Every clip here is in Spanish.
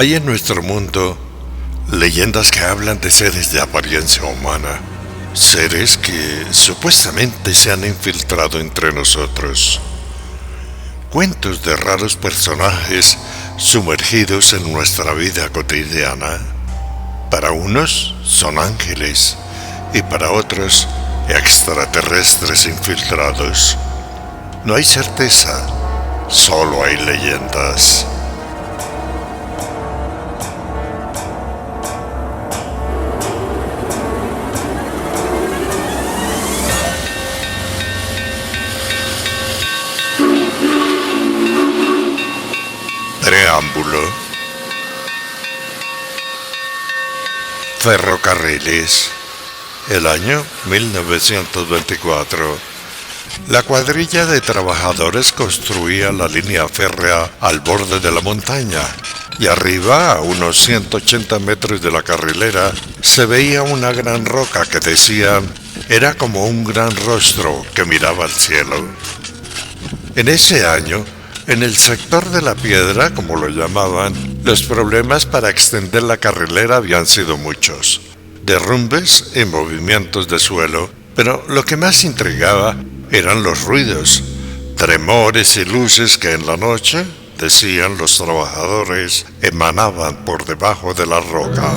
Hay en nuestro mundo leyendas que hablan de seres de apariencia humana, seres que supuestamente se han infiltrado entre nosotros. Cuentos de raros personajes sumergidos en nuestra vida cotidiana. Para unos son ángeles y para otros extraterrestres infiltrados. No hay certeza, solo hay leyendas. Preámbulo. Ferrocarriles. El año 1924. La cuadrilla de trabajadores construía la línea férrea al borde de la montaña, y arriba, a unos 180 metros de la carrilera, se veía una gran roca que decían era como un gran rostro que miraba al cielo. En ese año, en el sector de la piedra, como lo llamaban, los problemas para extender la carrilera habían sido muchos. Derrumbes y movimientos de suelo, pero lo que más intrigaba eran los ruidos, tremores y luces que en la noche, decían los trabajadores, emanaban por debajo de la roca.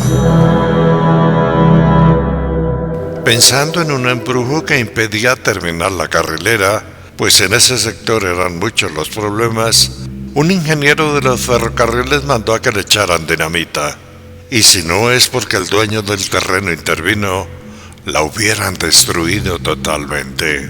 Pensando en un embrujo que impedía terminar la carrilera, pues en ese sector eran muchos los problemas, un ingeniero de los ferrocarriles mandó a que le echaran dinamita. Y si no es porque el dueño del terreno intervino, la hubieran destruido totalmente.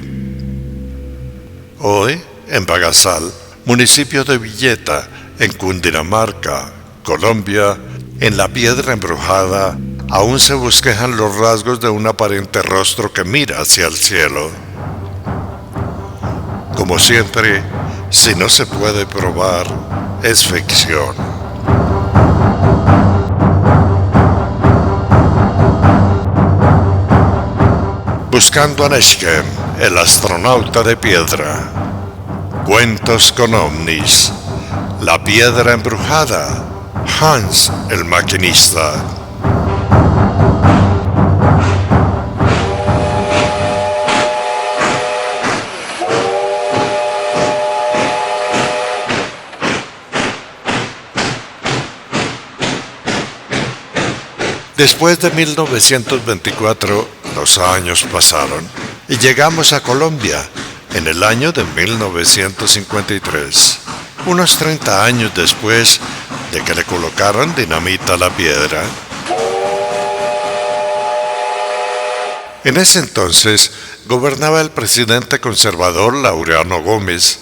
Hoy, en Bagasal, municipio de Villeta, en Cundinamarca, Colombia, en la piedra embrujada, aún se bosquejan los rasgos de un aparente rostro que mira hacia el cielo. Como siempre, si no se puede probar, es ficción. Buscando a Neshkem, el astronauta de piedra. Cuentos con ovnis. La piedra embrujada. Hans, el maquinista. Después de 1924, los años pasaron y llegamos a Colombia en el año de 1953, unos 30 años después de que le colocaron dinamita a la piedra. En ese entonces gobernaba el presidente conservador Laureano Gómez,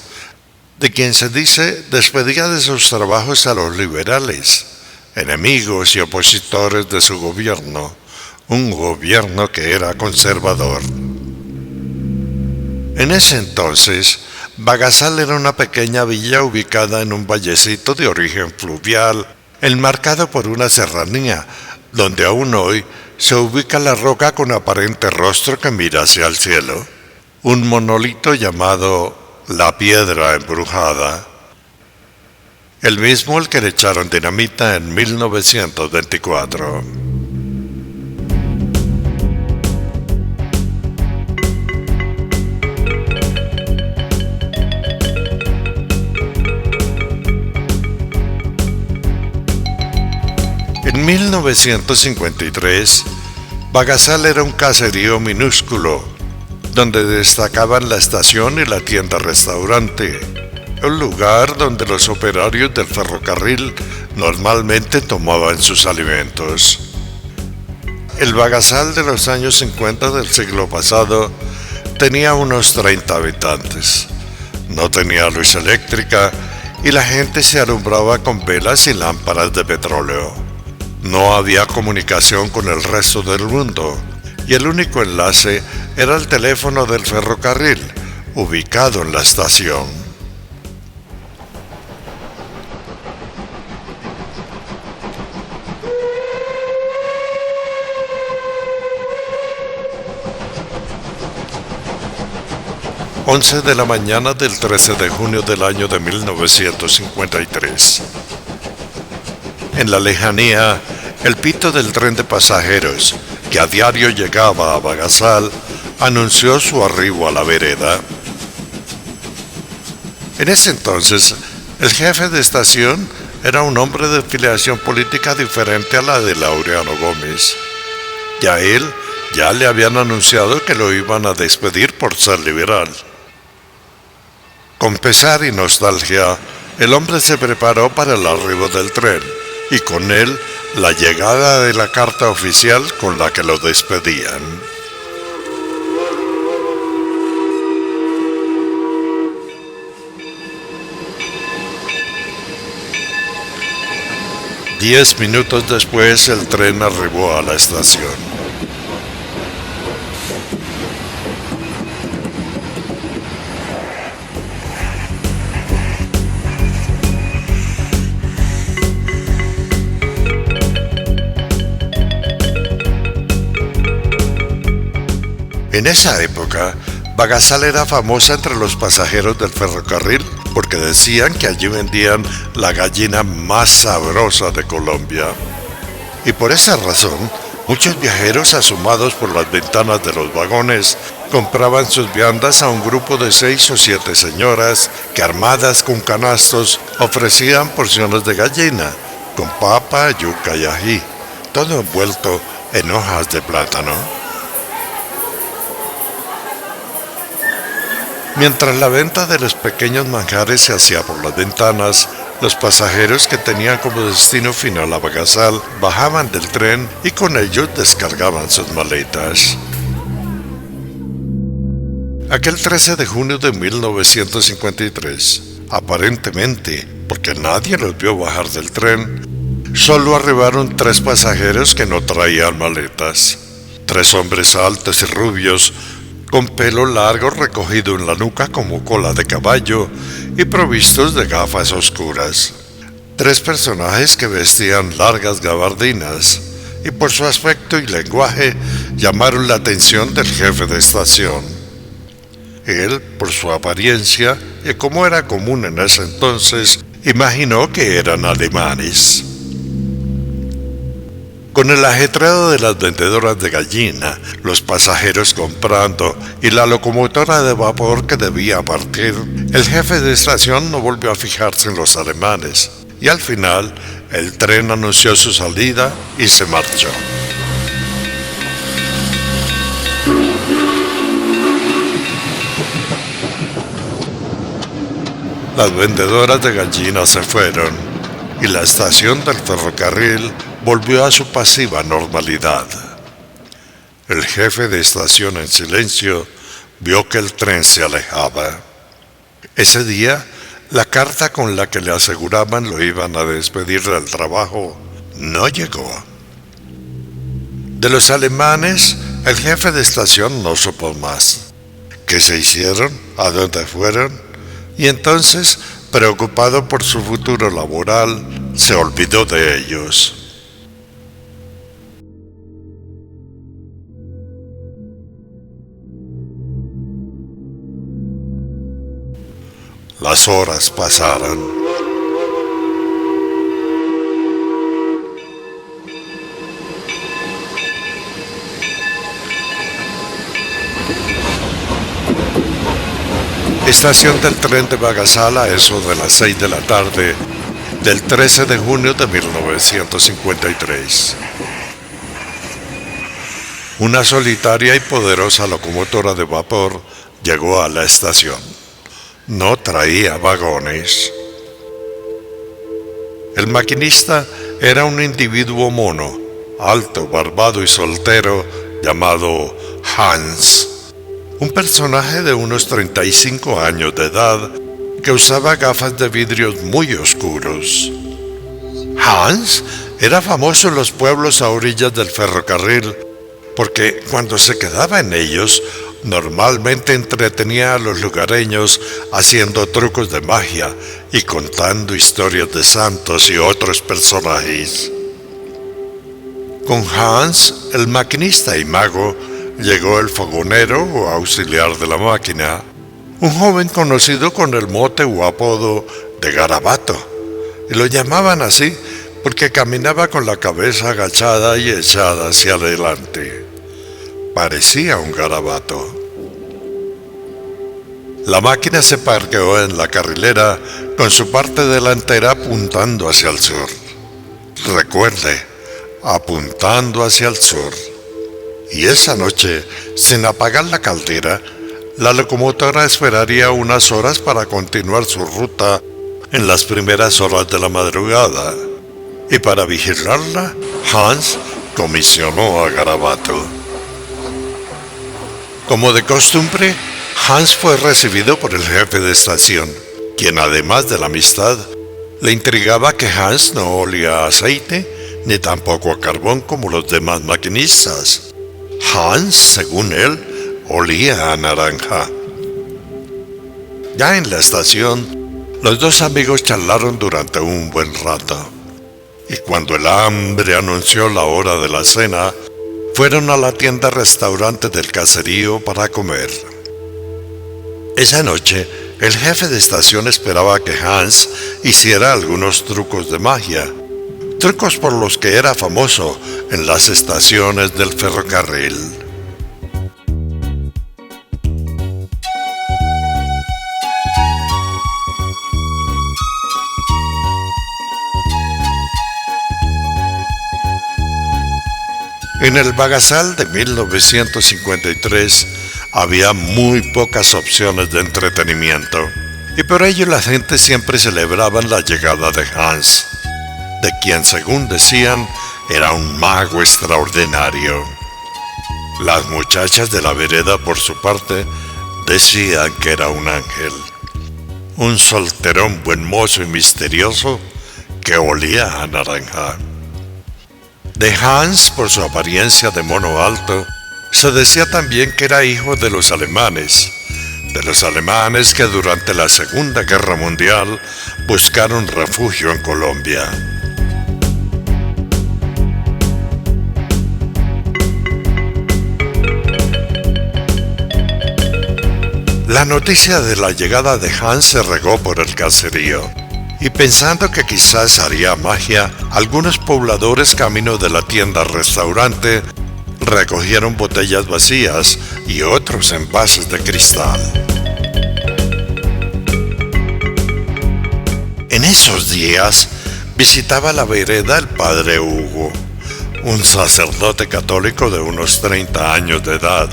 de quien se dice despedía de sus trabajos a los liberales, enemigos y opositores de su gobierno, un gobierno que era conservador. En ese entonces, Bagasal era una pequeña villa ubicada en un vallecito de origen fluvial, enmarcado por una serranía, donde aún hoy se ubica la roca con aparente rostro que mira hacia el cielo, un monolito llamado la Piedra Embrujada, el mismo al que le echaron dinamita en 1924. En 1953, Bagasal era un caserío minúsculo, donde destacaban la estación y la tienda-restaurante, un lugar donde los operarios del ferrocarril normalmente tomaban sus alimentos. El Bagasal de los años 50 del siglo pasado tenía unos 30 habitantes. No tenía luz eléctrica y la gente se alumbraba con velas y lámparas de petróleo. No había comunicación con el resto del mundo y el único enlace era el teléfono del ferrocarril, ubicado en la estación. 11 de la mañana del 13 de junio del año de 1953. En la lejanía, el pito del tren de pasajeros, que a diario llegaba a Bagasal, anunció su arribo a la vereda. En ese entonces, el jefe de estación era un hombre de filiación política diferente a la de Laureano Gómez. Y a él ya le habían anunciado que lo iban a despedir por ser liberal. Con pesar y nostalgia, el hombre se preparó para el arribo del tren y con él la llegada de la carta oficial con la que lo despedían. Diez minutos después, el tren arribó a la estación. En esa época, Bagasal era famosa entre los pasajeros del ferrocarril porque decían que allí vendían la gallina más sabrosa de Colombia. Y por esa razón, muchos viajeros asomados por las ventanas de los vagones compraban sus viandas a un grupo de 6 o 7 señoras que, armadas con canastos, ofrecían porciones de gallina con papa, yuca y ají, todo envuelto en hojas de plátano. Mientras la venta de los pequeños manjares se hacía por las ventanas, los pasajeros que tenían como destino final a Bagasal bajaban del tren y con ellos descargaban sus maletas. Aquel 13 de junio de 1953, aparentemente porque nadie los vio bajar del tren, solo arribaron 3 pasajeros que no traían maletas. 3 hombres altos y rubios, con pelo largo recogido en la nuca como cola de caballo y provistos de gafas oscuras. 3 personajes que vestían largas gabardinas y por su aspecto y lenguaje llamaron la atención del jefe de estación. Él, por su apariencia y como era común en ese entonces, imaginó que eran alemanes. Con el ajetreo de las vendedoras de gallina, los pasajeros comprando y la locomotora de vapor que debía partir, el jefe de estación no volvió a fijarse en los alemanes y al final el tren anunció su salida y se marchó. Las vendedoras de gallinas se fueron y la estación del ferrocarril volvió a su pasiva normalidad. El jefe de estación en silencio vio que el tren se alejaba. Ese día, la carta con la que le aseguraban lo iban a despedir del trabajo no llegó. De los alemanes, el jefe de estación no supo más. ¿Qué se hicieron? ¿A dónde fueron? Y entonces, preocupado por su futuro laboral, se olvidó de ellos. Las horas pasaron. Estación del tren de Bagasal a eso de las 6 de la tarde del 13 de junio de 1953. Una solitaria y poderosa locomotora de vapor llegó a la estación. No traía vagones. El maquinista era un individuo mono, alto, barbado y soltero, llamado Hans, un personaje de unos 35 años de edad que usaba gafas de vidrios muy oscuros. Hans era famoso en los pueblos a orillas del ferrocarril porque cuando se quedaba en ellos, normalmente entretenía a los lugareños haciendo trucos de magia y contando historias de santos y otros personajes. Con Hans, el maquinista y mago, llegó el fogonero o auxiliar de la máquina, un joven conocido con el mote o apodo de Garabato, y lo llamaban así porque caminaba con la cabeza agachada y echada hacia adelante. Parecía un garabato. La máquina se parqueó en la carrilera con su parte delantera apuntando hacia el sur. Recuerde, apuntando hacia el sur. Y esa noche, sin apagar la caldera, la locomotora esperaría unas horas para continuar su ruta en las primeras horas de la madrugada. Y para vigilarla, Hans comisionó a Garabato. Como de costumbre, Hans fue recibido por el jefe de estación, quien además de la amistad, le intrigaba que Hans no olía a aceite ni tampoco a carbón como los demás maquinistas. Hans, según él, olía a naranja. Ya en la estación, los dos amigos charlaron durante un buen rato. Y cuando el hambre anunció la hora de la cena, fueron a la tienda-restaurante del caserío para comer. Esa noche, el jefe de estación esperaba que Hans hiciera algunos trucos de magia, trucos por los que era famoso en las estaciones del ferrocarril. En el Bagasal de 1953 había muy pocas opciones de entretenimiento, y por ello la gente siempre celebraba la llegada de Hans, de quien, según decían, era un mago extraordinario. Las muchachas de la vereda, por su parte, decían que era un ángel, un solterón buen mozo y misterioso que olía a naranja. De Hans, por su apariencia de mono alto, se decía también que era hijo de los alemanes que durante la Segunda Guerra Mundial buscaron refugio en Colombia. La noticia de la llegada de Hans se regó por el caserío, y pensando que quizás haría magia, algunos pobladores camino de la tienda-restaurante recogieron botellas vacías y otros envases de cristal. En esos días visitaba la vereda el padre Hugo, un sacerdote católico de unos 30 años de edad,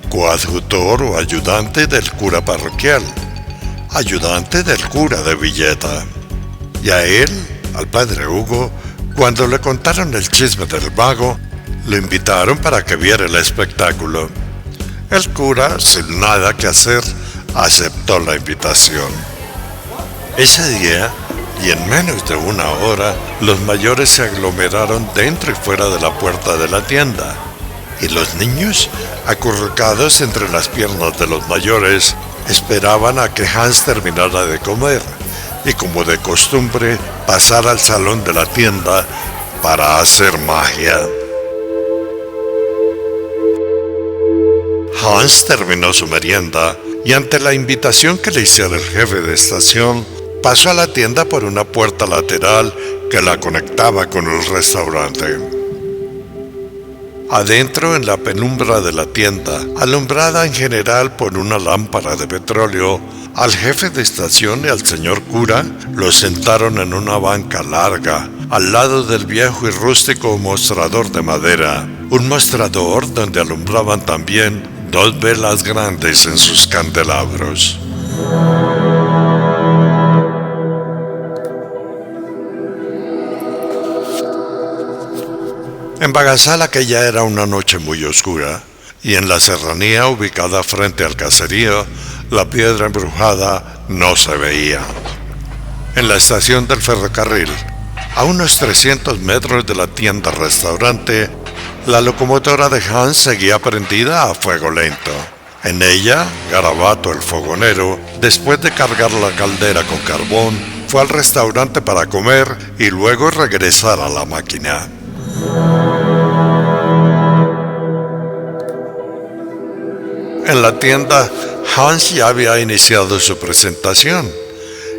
coadjutor o ayudante del cura parroquial, ayudante del cura de Villeta. Y a él, al padre Hugo, cuando le contaron el chisme del mago, lo invitaron para que viera el espectáculo. El cura, sin nada que hacer, aceptó la invitación. Ese día, y en menos de una hora, los mayores se aglomeraron dentro y fuera de la puerta de la tienda, y los niños, acurrucados entre las piernas de los mayores, esperaban a que Hans terminara de comer y, como de costumbre, pasara al salón de la tienda para hacer magia. Hans terminó su merienda y, ante la invitación que le hiciera el jefe de estación, pasó a la tienda por una puerta lateral que la conectaba con el restaurante. Adentro, en la penumbra de la tienda, alumbrada en general por una lámpara de petróleo, al jefe de estación y al señor cura los sentaron en una banca larga, al lado del viejo y rústico mostrador de madera, un mostrador donde alumbraban también 2 velas grandes en sus candelabros. En Bagasal aquella era una noche muy oscura, y en la serranía ubicada frente al caserío, la piedra embrujada no se veía. En la estación del ferrocarril, a unos 300 metros de la tienda-restaurante, la locomotora de Hans seguía prendida a fuego lento. En ella, Garabato el fogonero, después de cargar la caldera con carbón, fue al restaurante para comer y luego regresar a la máquina. En la tienda, Hans ya había iniciado su presentación,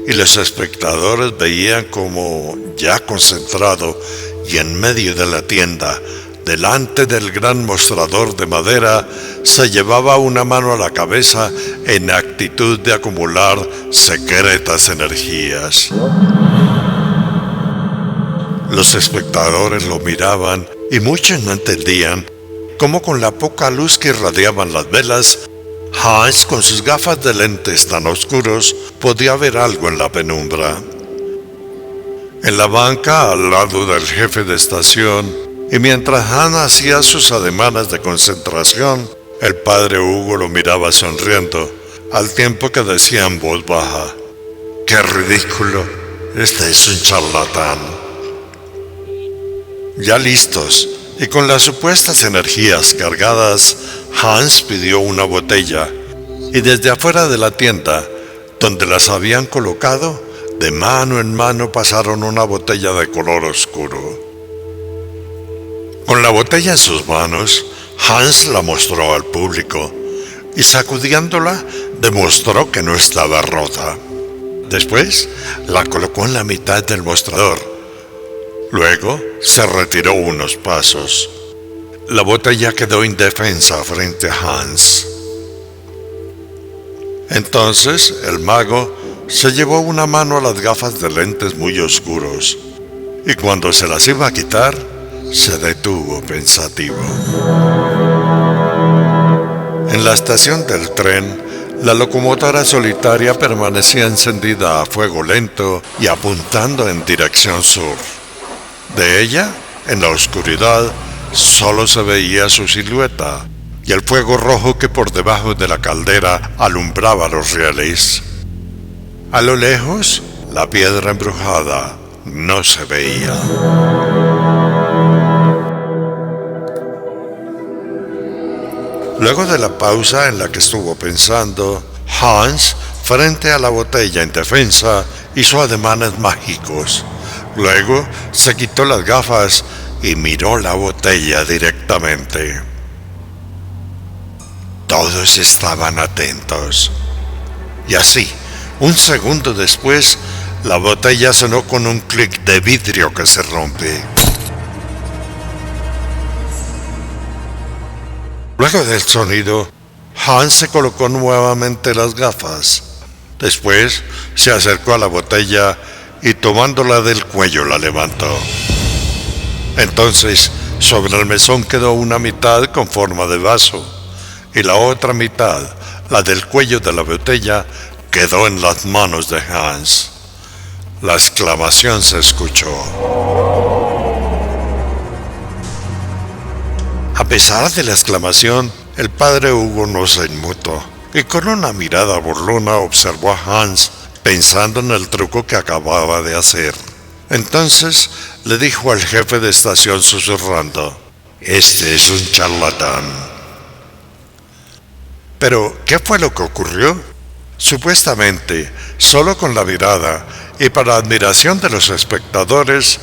y los espectadores veían como, ya concentrado y en medio de la tienda, delante del gran mostrador de madera, se llevaba una mano a la cabeza en actitud de acumular secretas energías. Los espectadores lo miraban y muchos no entendían cómo con la poca luz que irradiaban las velas, Hans, con sus gafas de lentes tan oscuros, podía ver algo en la penumbra. En la banca, al lado del jefe de estación, y mientras Hans hacía sus ademanes de concentración, el padre Hugo lo miraba sonriendo, al tiempo que decía en voz baja: ¡Qué ridículo! Este es un charlatán. Ya listos, y con las supuestas energías cargadas, Hans pidió una botella, y desde afuera de la tienda, donde las habían colocado, de mano en mano pasaron una botella de color oscuro. Con la botella en sus manos, Hans la mostró al público, y sacudiéndola, demostró que no estaba rota. Después, la colocó en la mitad del mostrador. Luego, se retiró unos pasos. La botella quedó indefensa frente a Hans. Entonces, el mago se llevó una mano a las gafas de lentes muy oscuros, y cuando se las iba a quitar, se detuvo pensativo. En la estación del tren, la locomotora solitaria permanecía encendida a fuego lento y apuntando en dirección sur. De ella, en la oscuridad, solo se veía su silueta y el fuego rojo que por debajo de la caldera alumbraba los rieles. A lo lejos, la piedra embrujada no se veía. Luego de la pausa en la que estuvo pensando, Hans, frente a la botella indefensa, hizo ademanes mágicos. Luego se quitó las gafas y miró la botella directamente. Todos estaban atentos. Y así, un segundo después, la botella sonó con un clic de vidrio que se rompe. Luego del sonido, Hans se colocó nuevamente las gafas. Después se acercó a la botella y tomándola del cuello la levantó. Entonces, sobre el mesón quedó una mitad con forma de vaso y la otra mitad, la del cuello de la botella, quedó en las manos de Hans. La exclamación se escuchó. A pesar de la exclamación, el padre Hugo no se inmutó y con una mirada burlona observó a Hans pensando en el truco que acababa de hacer. Entonces le dijo al jefe de estación susurrando: «Este es un charlatán». Pero, ¿qué fue lo que ocurrió? Supuestamente, solo con la mirada y para admiración de los espectadores,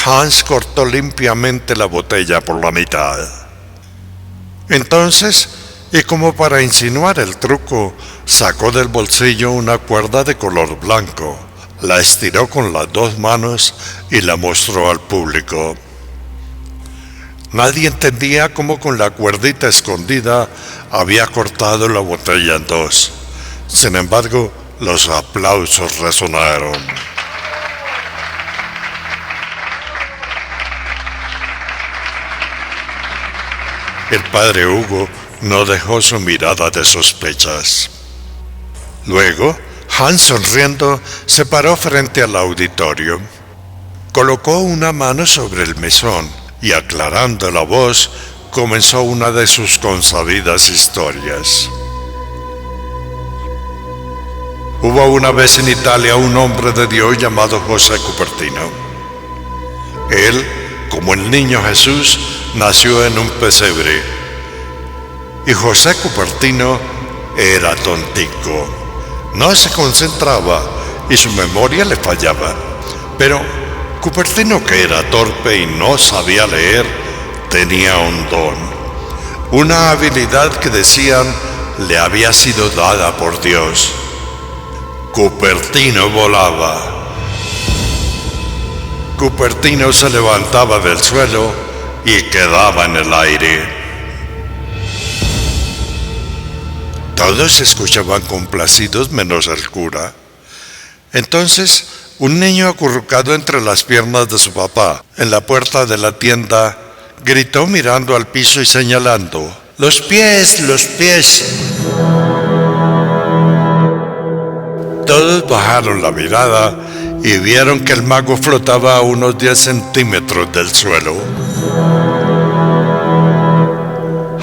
Hans cortó limpiamente la botella por la mitad. Entonces, y como para insinuar el truco, sacó del bolsillo una cuerda de color blanco, la estiró con las dos manos y la mostró al público. Nadie entendía cómo con la cuerdita escondida había cortado la botella en dos. Sin embargo, los aplausos resonaron. El padre Hugo no dejó su mirada de sospechas. Luego, Hans, sonriendo, se paró frente al auditorio. Colocó una mano sobre el mesón y, aclarando la voz, comenzó una de sus consabidas historias. Hubo una vez en Italia un hombre de Dios llamado José Cupertino. Él, como el niño Jesús, nació en un pesebre. Y José Cupertino era tontico. No se concentraba y su memoria le fallaba. Pero Cupertino, que era torpe y no sabía leer, tenía un don. Una habilidad que decían le había sido dada por Dios. Cupertino volaba. Cupertino se levantaba del suelo y quedaba en el aire. Todos escuchaban complacidos menos el cura. Entonces, un niño acurrucado entre las piernas de su papá, en la puerta de la tienda, gritó mirando al piso y señalando: ¡Los pies, los pies! Todos bajaron la mirada y vieron que el mago flotaba a unos 10 centímetros del suelo.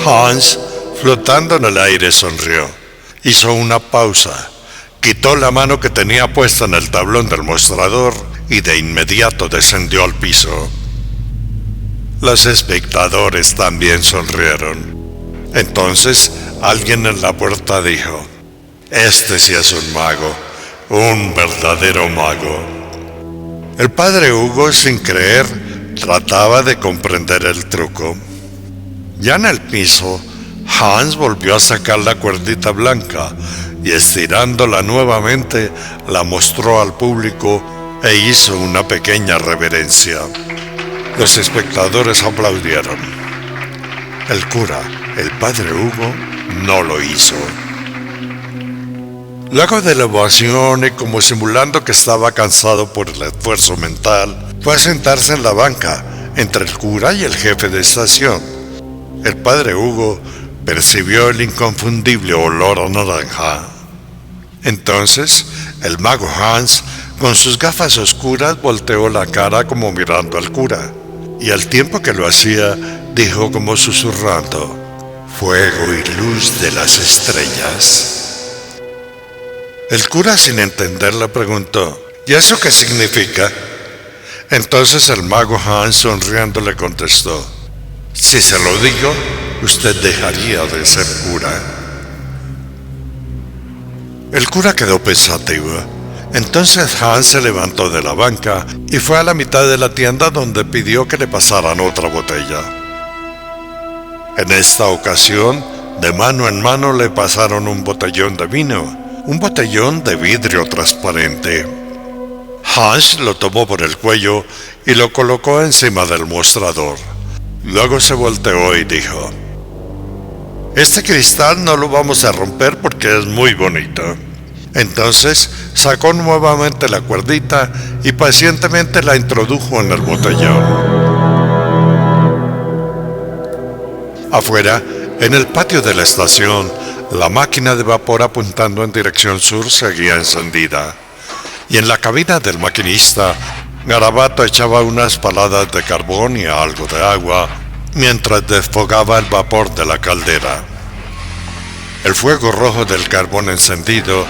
Hans, flotando en el aire, sonrió. Hizo una pausa, quitó la mano que tenía puesta en el tablón del mostrador y de inmediato descendió al piso. Los espectadores también sonrieron. Entonces alguien en la puerta dijo: «Este sí es un mago, un verdadero mago». El padre Hugo, sin creer, trataba de comprender el truco. Ya en el piso, Hans volvió a sacar la cuerdita blanca y, estirándola nuevamente, la mostró al público e hizo una pequeña reverencia. Los espectadores aplaudieron. El cura, el padre Hugo, no lo hizo. Luego de la ovación y como simulando que estaba cansado por el esfuerzo mental, fue a sentarse en la banca entre el cura y el jefe de estación. El padre Hugo percibió el inconfundible olor a naranja. Entonces, el mago Hans, con sus gafas oscuras, volteó la cara como mirando al cura, y al tiempo que lo hacía, dijo como susurrando: «Fuego y luz de las estrellas». El cura, sin entender, le preguntó: «¿Y eso qué significa?». Entonces el mago Hans, sonriendo, le contestó: «Si se lo digo, usted dejaría de ser cura». El cura quedó pensativo. Entonces Hans se levantó de la banca y fue a la mitad de la tienda, donde pidió que le pasaran otra botella. En esta ocasión, de mano en mano le pasaron un botellón de vino, un botellón de vidrio transparente. Hans lo tomó por el cuello y lo colocó encima del mostrador. Luego se volteó y dijo: «Este cristal no lo vamos a romper porque es muy bonito». Entonces sacó nuevamente la cuerdita y pacientemente la introdujo en el botellón. Afuera, en el patio de la estación, la máquina de vapor apuntando en dirección sur seguía encendida, y en la cabina del maquinista, Garabato echaba unas paladas de carbón y algo de agua mientras desfogaba el vapor de la caldera. El fuego rojo del carbón encendido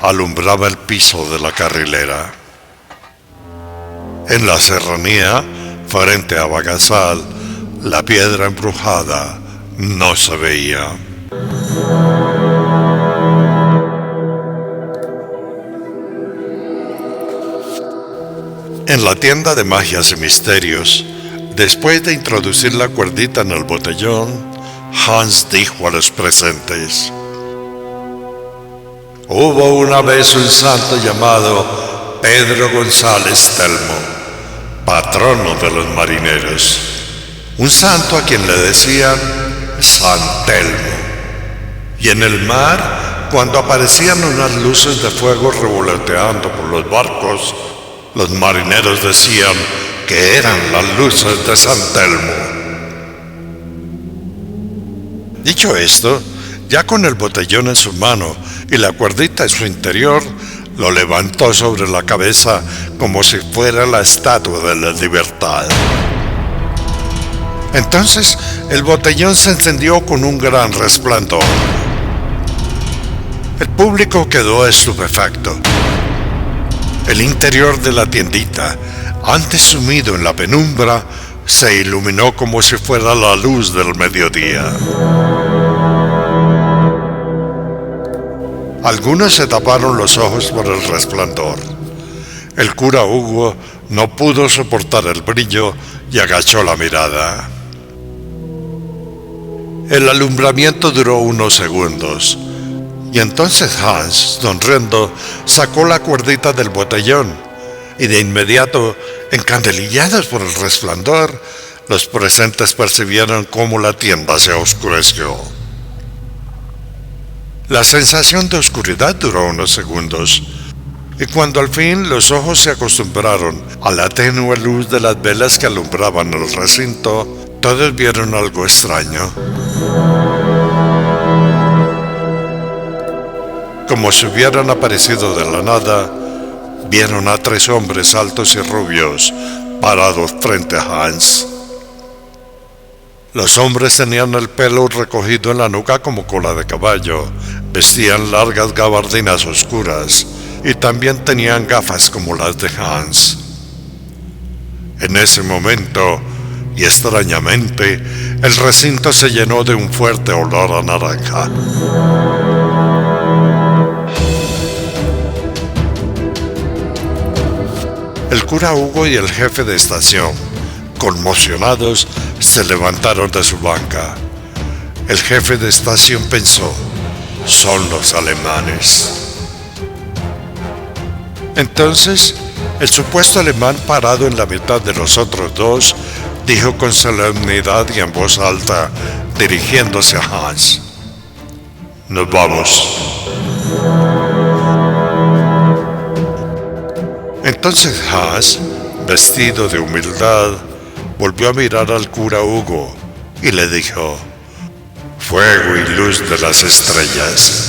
alumbraba el piso de la carrilera. En la serranía, frente a Bagasal, la piedra embrujada no se veía. En la tienda de magias y misterios, después de introducir la cuerdita en el botellón, Hans dijo a los presentes: «Hubo una vez un santo llamado Pedro González Telmo, patrono de los marineros, un santo a quien le decían San Telmo. Y en el mar, cuando aparecían unas luces de fuego revoloteando por los barcos, los marineros decían que eran las luces de San Telmo». Dicho esto, ya con el botellón en su mano y la cuerdita en su interior, lo levantó sobre la cabeza como si fuera la estatua de la libertad. Entonces el botellón se encendió con un gran resplandor. El público quedó estupefacto. El interior de la tiendita, antes sumido en la penumbra, se iluminó como si fuera la luz del mediodía. Algunos se taparon los ojos por el resplandor. El cura Hugo no pudo soportar el brillo y agachó la mirada. El alumbramiento duró unos segundos. Y entonces Hans, sonriendo, sacó la cuerdita del botellón, y de inmediato, encandilillados por el resplandor, los presentes percibieron cómo la tienda se oscureció. La sensación de oscuridad duró unos segundos, y cuando al fin los ojos se acostumbraron a la tenue luz de las velas que alumbraban el recinto, todos vieron algo extraño. Como si hubieran aparecido de la nada, vieron a 3 hombres altos y rubios parados frente a Hans. Los hombres tenían el pelo recogido en la nuca como cola de caballo, vestían largas gabardinas oscuras y también tenían gafas como las de Hans. En ese momento, y extrañamente, el recinto se llenó de un fuerte olor a naranja. El cura Hugo y el jefe de estación, conmocionados, se levantaron de su banca. El jefe de estación pensó: son los alemanes. Entonces, el supuesto alemán, parado en la mitad de los otros dos, dijo con solemnidad y en voz alta, dirigiéndose a Hans: nos vamos. Entonces Hans, vestido de humildad, volvió a mirar al cura Hugo y le dijo: fuego y luz de las estrellas.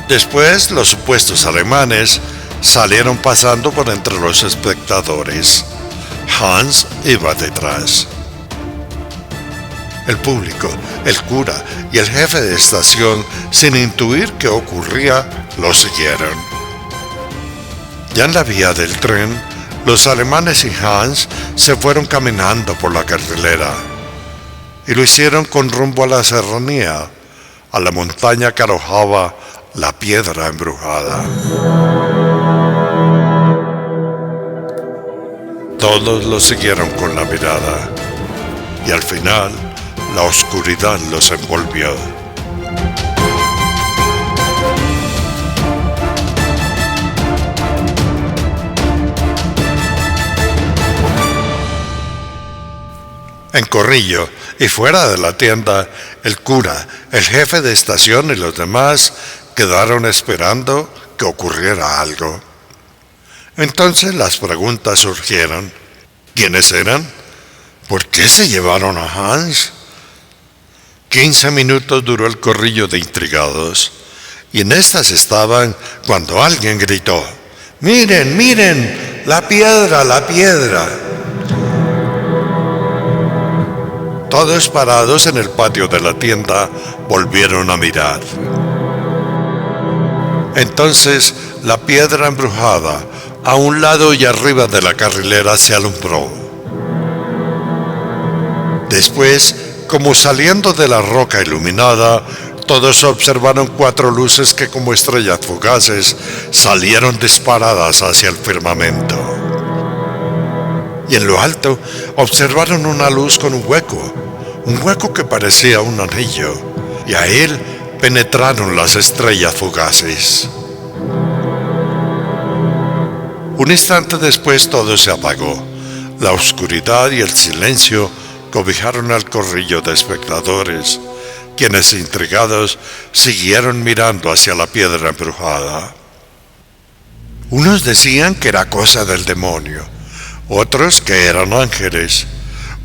Después, los supuestos alemanes salieron pasando por entre los espectadores. Hans iba detrás. El público, el cura y el jefe de estación, sin intuir qué ocurría, lo siguieron. Ya en la vía del tren, los alemanes y Hans se fueron caminando por la carrilera, y lo hicieron con rumbo a la serranía, a la montaña que arrojaba la piedra embrujada. Todos lo siguieron con la mirada, y al final la oscuridad los envolvió. En Corrillo y fuera de la tienda, el cura, el jefe de estación y los demás quedaron esperando que ocurriera algo. Entonces las preguntas surgieron. ¿Quiénes eran? ¿Por qué se llevaron a Hans? 15 minutos duró el corrillo de intrigados, y en estas estaban cuando alguien gritó: ¡miren, miren! ¡La piedra, la piedra! Todos parados en el patio de la tienda volvieron a mirar. Entonces la piedra embrujada a un lado y arriba de la carrilera se alumbró. Después, como saliendo de la roca iluminada, todos observaron 4 luces que, como estrellas fugaces, salieron disparadas hacia el firmamento. Y en lo alto observaron una luz con un hueco que parecía un anillo, y a él penetraron las estrellas fugaces. Un instante después todo se apagó. La oscuridad y el silencio cobijaron al corrillo de espectadores, quienes, intrigados, siguieron mirando hacia la piedra embrujada. Unos decían que era cosa del demonio, otros que eran ángeles,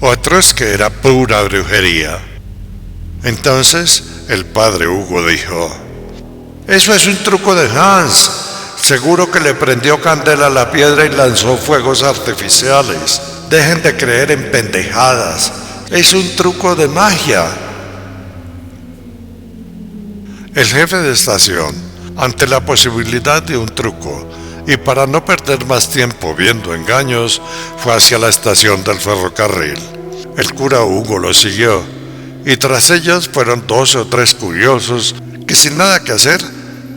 otros que era pura brujería. Entonces el padre Hugo dijo: eso es un truco de Hans. Seguro que le prendió candela a la piedra y lanzó fuegos artificiales. Dejen de creer en pendejadas. Es un truco de magia. El jefe de estación, ante la posibilidad de un truco, y para no perder más tiempo viendo engaños, fue hacia la estación del ferrocarril. El cura Hugo lo siguió, y tras ellos fueron 2 o 3 curiosos que, sin nada que hacer,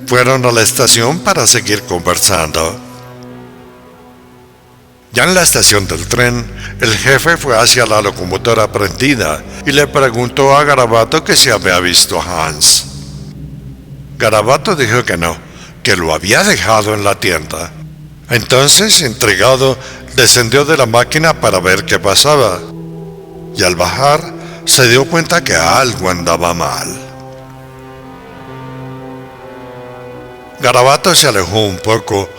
fueron a la estación para seguir conversando. Ya en la estación del tren, el jefe fue hacia la locomotora prendida y le preguntó a Garabato que si había visto a Hans. Garabato dijo que no, que lo había dejado en la tienda. Entonces, intrigado, descendió de la máquina para ver qué pasaba. Y al bajar, se dio cuenta que algo andaba mal. Garabato se alejó un poco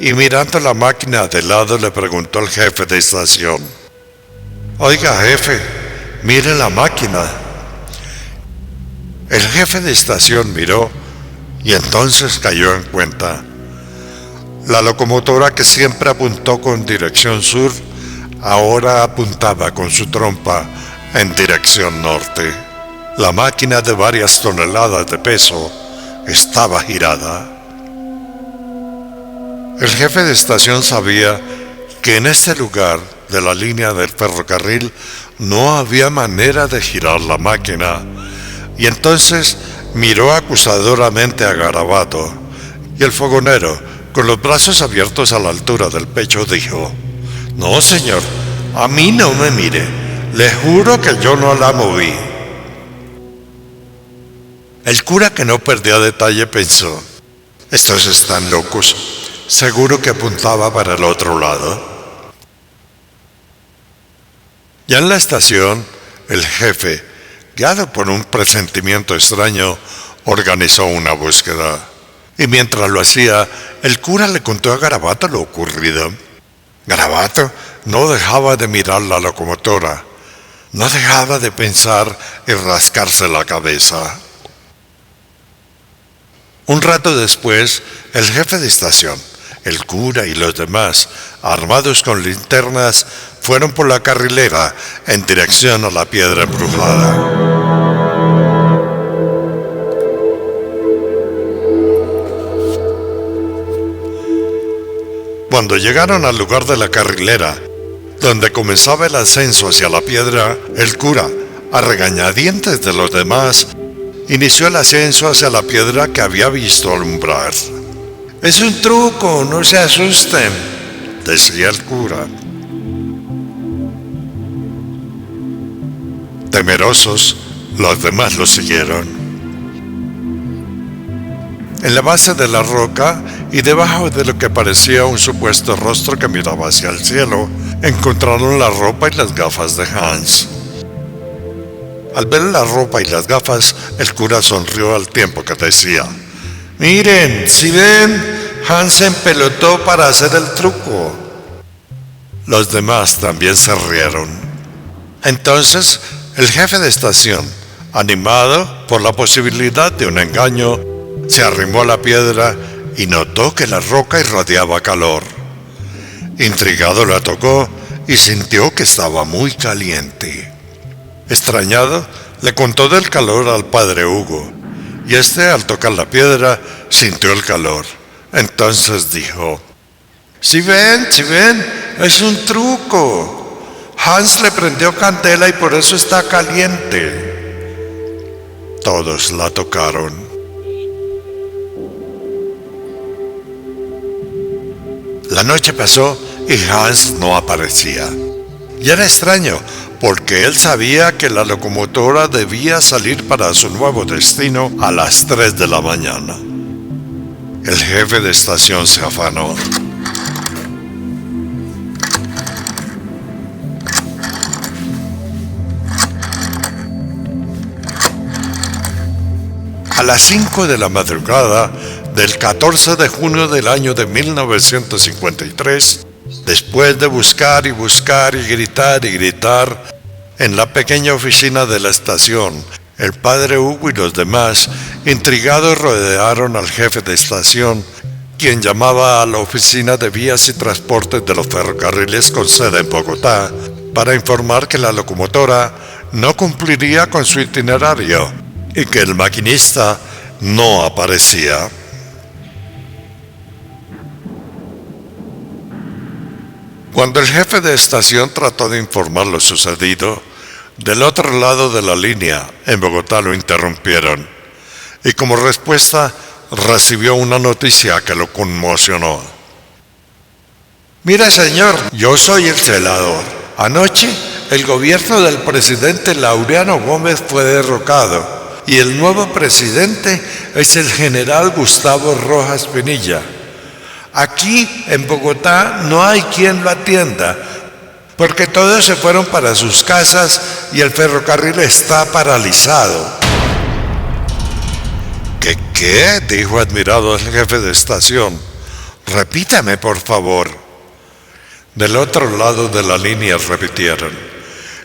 y mirando la máquina de lado le preguntó al jefe de estación: «Oiga, jefe, mire la máquina». El jefe de estación miró y entonces cayó en cuenta. La locomotora que siempre apuntó con dirección sur, ahora apuntaba con su trompa en dirección norte. La máquina de varias toneladas de peso estaba girada. El jefe de estación sabía que en este lugar de la línea del ferrocarril no había manera de girar la máquina, y entonces miró acusadoramente a Garabato, y el fogonero, con los brazos abiertos a la altura del pecho, dijo: «No, señor, a mí no me mire, le juro que yo no la moví». El cura, que no perdía detalle, pensó: «Estos están locos, seguro que apuntaba para el otro lado». Ya en la estación, el jefe, guiado por un presentimiento extraño, organizó una búsqueda. Y mientras lo hacía, el cura le contó a Garabato lo ocurrido. Garabato no dejaba de mirar la locomotora, no dejaba de pensar y rascarse la cabeza. Un rato después, el jefe de estación, el cura y los demás, armados con linternas, fueron por la carrilera en dirección a la Piedra Embrujada. Cuando llegaron al lugar de la carrilera, donde comenzaba el ascenso hacia la piedra, el cura, a regañadientes de los demás, inició el ascenso hacia la piedra que había visto alumbrar. «Es un truco, no se asusten», decía el cura. Temerosos, los demás lo siguieron. En la base de la roca y debajo de lo que parecía un supuesto rostro que miraba hacia el cielo, encontraron la ropa y las gafas de Hans. Al ver la ropa y las gafas, el cura sonrió al tiempo que decía: «Miren, si ven, Hans se empelotó para hacer el truco». Los demás también se rieron. Entonces, el jefe de estación, animado por la posibilidad de un engaño, se arrimó a la piedra y notó que la roca irradiaba calor. Intrigado la tocó y sintió que estaba muy caliente. Extrañado, le contó del calor al padre Hugo, y este, al tocar la piedra, sintió el calor. Entonces dijo: si ven, es un truco. Hans le prendió candela y por eso está caliente». Todos la tocaron. La noche pasó y Hans no aparecía. Y era extraño, porque él sabía que la locomotora debía salir para su nuevo destino a las 3 de la mañana. El jefe de estación se afanó. A las 5 de la madrugada del 14 de junio del año de 1953, después de buscar y buscar y gritar, en la pequeña oficina de la estación, el padre Hugo y los demás, intrigados, rodearon al jefe de estación, quien llamaba a la oficina de vías y transportes de los ferrocarriles con sede en Bogotá, para informar que la locomotora no cumpliría con su itinerario y que el maquinista no aparecía. Cuando el jefe de estación trató de informar lo sucedido, del otro lado de la línea, en Bogotá, lo interrumpieron, y como respuesta recibió una noticia que lo conmocionó. Mire, señor, yo soy el celador. Anoche, el gobierno del presidente Laureano Gómez fue derrocado y el nuevo presidente es el general Gustavo Rojas Pinilla. Aquí, en Bogotá, no hay quien lo atienda, porque todos se fueron para sus casas y el ferrocarril está paralizado. ¿Qué? Dijo admirado el jefe de estación. Repítame, por favor. Del otro lado de la línea repitieron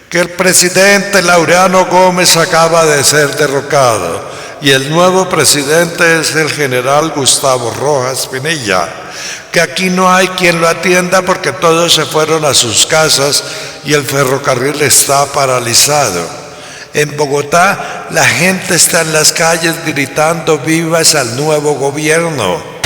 que el presidente Laureano Gómez acaba de ser derrocado y el nuevo presidente es el general Gustavo Rojas Pinilla, que aquí no hay quien lo atienda porque todos se fueron a sus casas y el ferrocarril está paralizado. En Bogotá, la gente está en las calles gritando vivas al nuevo gobierno.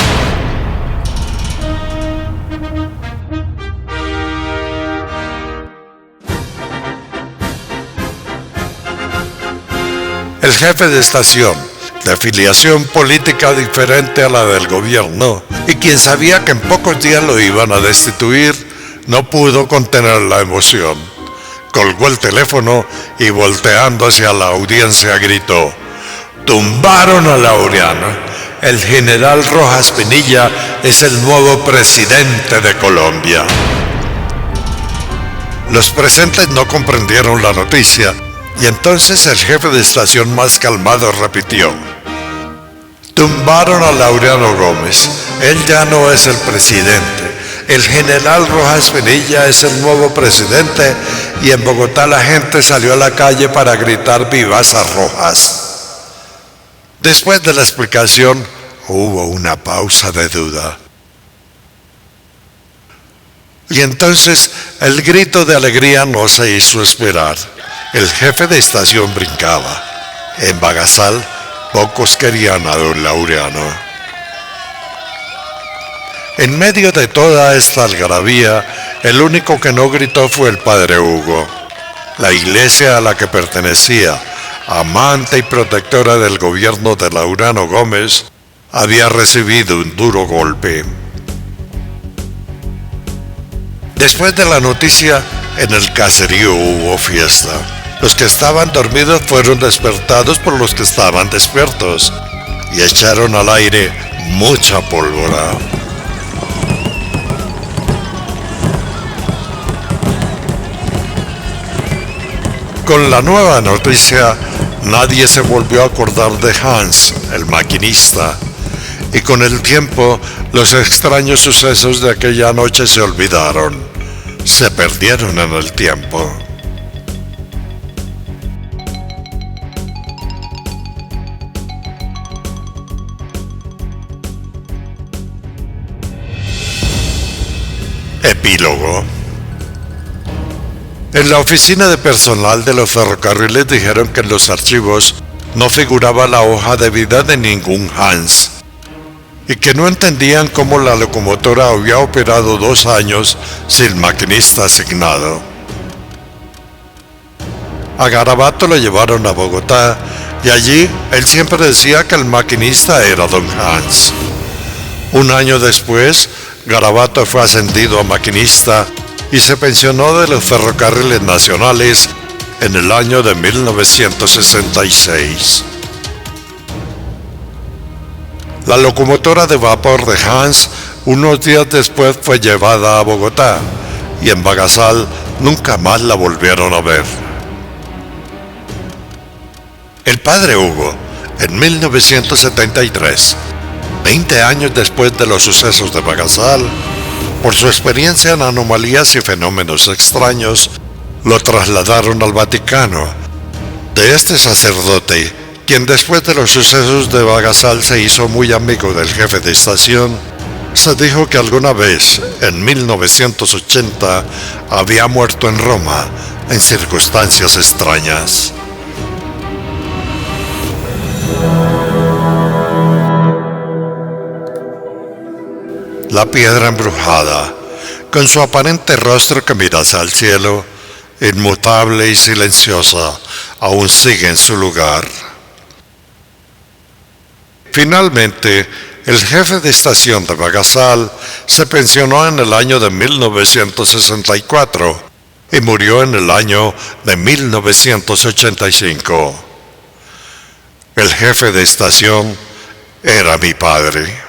El jefe de estación, de afiliación política diferente a la del gobierno, y quien sabía que en pocos días lo iban a destituir, no pudo contener la emoción. Colgó el teléfono y volteando hacia la audiencia gritó: tumbaron a Laureano. El general Rojas Pinilla es el nuevo presidente de Colombia. Los presentes no comprendieron la noticia y entonces el jefe de estación más calmado repitió: tumbaron a Laureano Gómez. Él ya no es el presidente. El general Rojas Pinilla es el nuevo presidente y en Bogotá la gente salió a la calle para gritar vivas a Rojas. Después de la explicación hubo una pausa de duda. Y entonces el grito de alegría no se hizo esperar. El jefe de estación brincaba. En Bagasal, pocos querían a don Laureano. En medio de toda esta algarabía, el único que no gritó fue el padre Hugo. La iglesia a la que pertenecía, amante y protectora del gobierno de Laureano Gómez, había recibido un duro golpe. Después de la noticia, en el caserío hubo fiesta. Los que estaban dormidos fueron despertados por los que estaban despiertos y echaron al aire mucha pólvora. Con la nueva noticia, nadie se volvió a acordar de Hans, el maquinista, y con el tiempo los extraños sucesos de aquella noche se olvidaron, se perdieron en el tiempo. Epílogo. En la oficina de personal de los ferrocarriles dijeron que en los archivos no figuraba la hoja de vida de ningún Hans y que no entendían cómo la locomotora había operado 2 años sin maquinista asignado. A Garabato lo llevaron a Bogotá y allí él siempre decía que el maquinista era don Hans. Un año después, Garabato fue ascendido a maquinista y se pensionó de los ferrocarriles nacionales en el año de 1966. La locomotora de vapor de Hans unos días después fue llevada a Bogotá y en Bagasal nunca más la volvieron a ver. El padre Hugo, en 1973, 20 años después de los sucesos de Bagasal, por su experiencia en anomalías y fenómenos extraños, lo trasladaron al Vaticano. De este sacerdote, quien después de los sucesos de Bagasal se hizo muy amigo del jefe de estación, se dijo que alguna vez, en 1980, había muerto en Roma, en circunstancias extrañas. La piedra embrujada, con su aparente rostro que mira hacia el cielo, inmutable y silenciosa, aún sigue en su lugar. Finalmente, El jefe de estación de Magasal se pensionó en el año de 1964 y murió en el año de 1985. El jefe de estación era mi padre.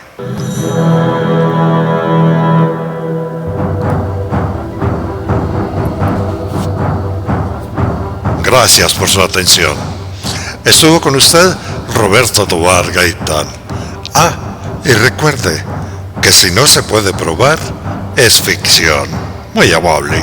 Gracias por su atención. Estuvo con usted Roberto Tovar Gaitán. Y recuerde que si no se puede probar, es ficción. Muy amable.